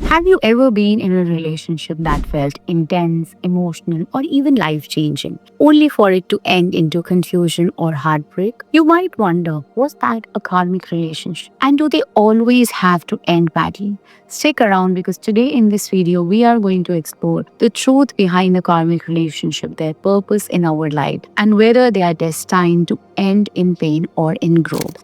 Have you ever been in a relationship that felt intense, emotional, or even life changing, only for it to end into confusion or heartbreak? You might wonder, was that a karmic relationship? And do they always have to end badly? Stick around because today in this video, we are going to explore the truth behind a karmic relationship, their purpose in our life, and whether they are destined to end in pain or in growth.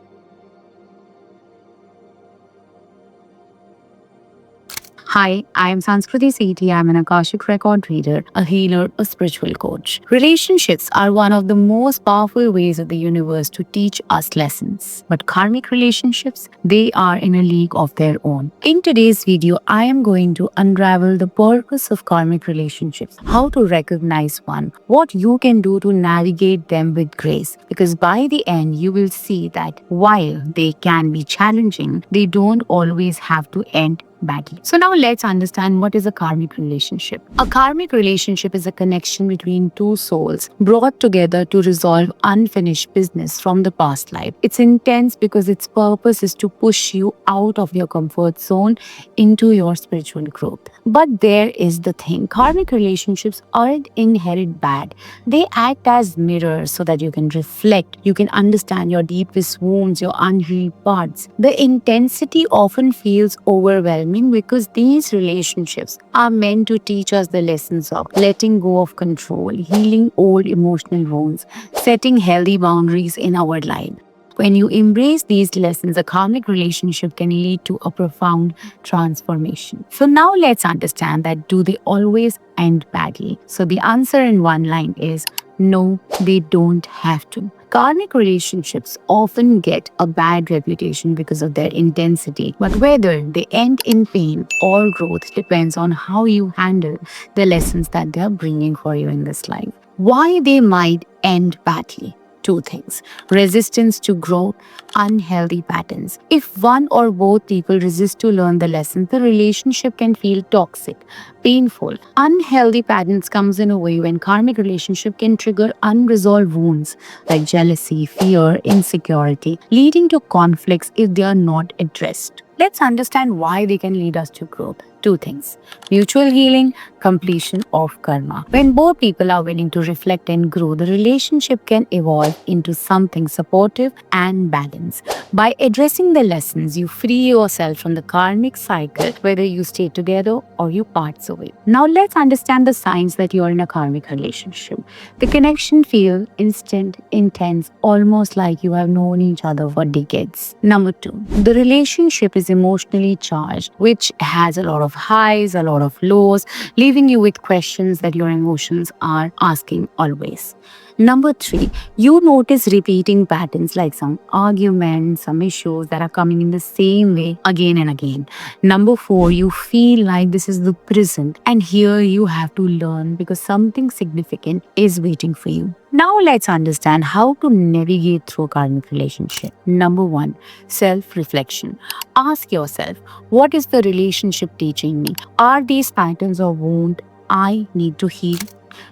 Hi, I am Sanskritii Sethi. I'm an Akashic record reader, a healer, a spiritual coach. Relationships are one of the most powerful ways of the universe to teach us lessons. But karmic relationships, they are in a league of their own. In today's video, I am going to unravel the purpose of karmic relationships, how to recognize one, what you can do to navigate them with grace. Because by the end, you will see that while they can be challenging, they don't always have to end badly. So now let's understand what is a karmic relationship. A karmic relationship is a connection between two souls brought together to resolve unfinished business from the past life. It's intense because its purpose is to push you out of your comfort zone into your spiritual growth. But there is the thing, karmic relationships aren't inherent bad. They act as mirrors so that you can reflect, you can understand your deepest wounds, your unhealed parts. The intensity often feels overwhelming because these relationships are meant to teach us the lessons of letting go of control, healing old emotional wounds, setting healthy boundaries in our life. When you embrace these lessons, a karmic relationship can lead to a profound transformation. So now let's understand that do they always end badly? So the answer in one line is no, they don't have to. Karmic relationships often get a bad reputation because of their intensity, but whether they end in pain or growth depends on how you handle the lessons that they are bringing for you in this life. Why they might end badly? Two things: resistance to growth, unhealthy patterns. If one or both people resist to learn the lesson, the relationship can feel toxic, painful. Unhealthy patterns comes in a way when karmic relationship can trigger unresolved wounds like jealousy, fear, insecurity, leading to conflicts if they are not addressed. Let's understand why they can lead us to growth. Two things: mutual healing, completion of karma. When both people are willing to reflect and grow, the relationship can evolve into something supportive and balanced. By addressing the lessons, you free yourself from the karmic cycle, whether you stay together or you part away. Now let's understand the signs that you are in a karmic relationship. The connection feels instant, intense, almost like you have known each other for decades. Number two, the relationship is emotionally charged, which has a lot of highs, a lot of lows, leaving you with questions that your emotions are asking always. Number three, you notice repeating patterns like some arguments, some issues that are coming in the same way again and again. Number four, you feel like this is the prison, and here you have to learn because something significant is waiting for you. Now let's understand how to navigate through a karmic relationship. Number one, self-reflection. Ask yourself, what is the relationship teaching me? Are these patterns or wounds I need to heal?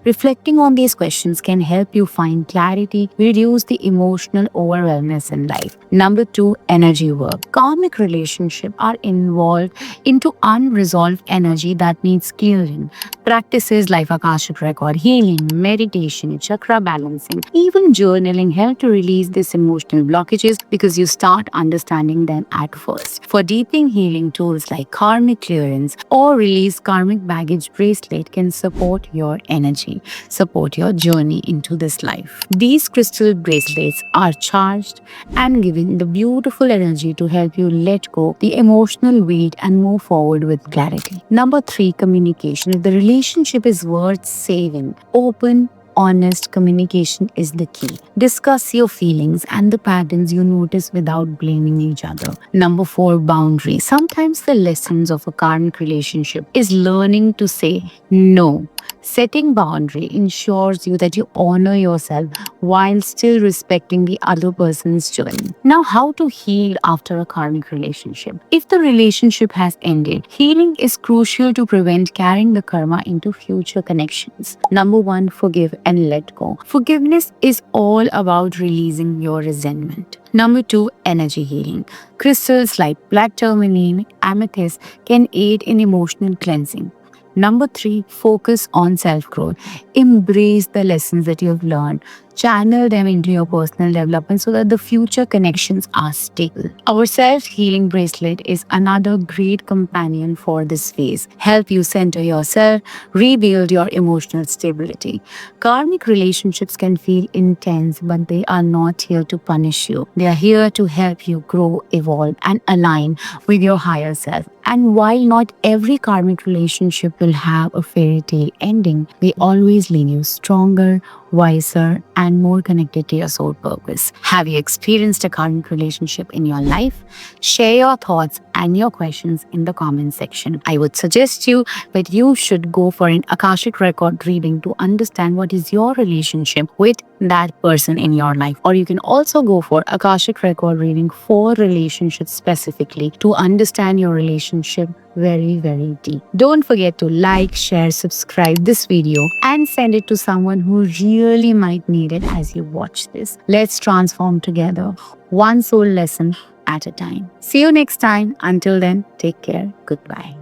Reflecting on these questions can help you find clarity, reduce the emotional overwhelmness in life. Number two, energy work. Karmic relationships are involved into unresolved energy that needs clearing. Practices like Akashic record healing, meditation, chakra balancing, even journaling help to release these emotional blockages because you start understanding them at first. For deepening healing, tools like karmic clearance or release karmic baggage bracelet can support your energy, support your journey into this life. These crystal bracelets are charged and given the beautiful energy to help you let go the emotional weight and move forward with clarity. Number three, communication. If the relationship is worth saving, open, honest communication is the key. Discuss your feelings and the patterns you notice without blaming each other. Number four, boundaries. Sometimes the lessons of a karmic relationship is learning to say no Setting boundary ensures you that you honor yourself while still respecting the other person's journey. Now, how to heal after a karmic relationship? If the relationship has ended, healing is crucial to prevent carrying the karma into future connections. Number one, forgive and let go. Forgiveness is all about releasing your resentment. Number two, energy healing. Crystals like black tourmaline, amethyst can aid in emotional cleansing. Number three, focus on self growth. Embrace the lessons that you have learned. Channel them into your personal development so that the future connections are stable. Our self healing bracelet is another great companion for this phase. Help you center yourself, rebuild your emotional stability. Karmic relationships can feel intense, but they are not here to punish you. They are here to help you grow, evolve, and align with your higher self. And while not every karmic relationship will have a fairy tale ending, they always leave you stronger, wiser, and more connected to your soul purpose. Have you experienced a karmic relationship in your life? Share your thoughts and your questions in the comment section. I would suggest you that you should go for an Akashic record reading to understand what is your relationship with that person in your life. Or you can also go for Akashic record reading for relationships specifically to understand your relationship very, very deep. Don't forget to like, share, subscribe this video and send it to someone who really might need it as you watch this. Let's transform together, one soul lesson at a time. See you next time. Until then, take care. Goodbye.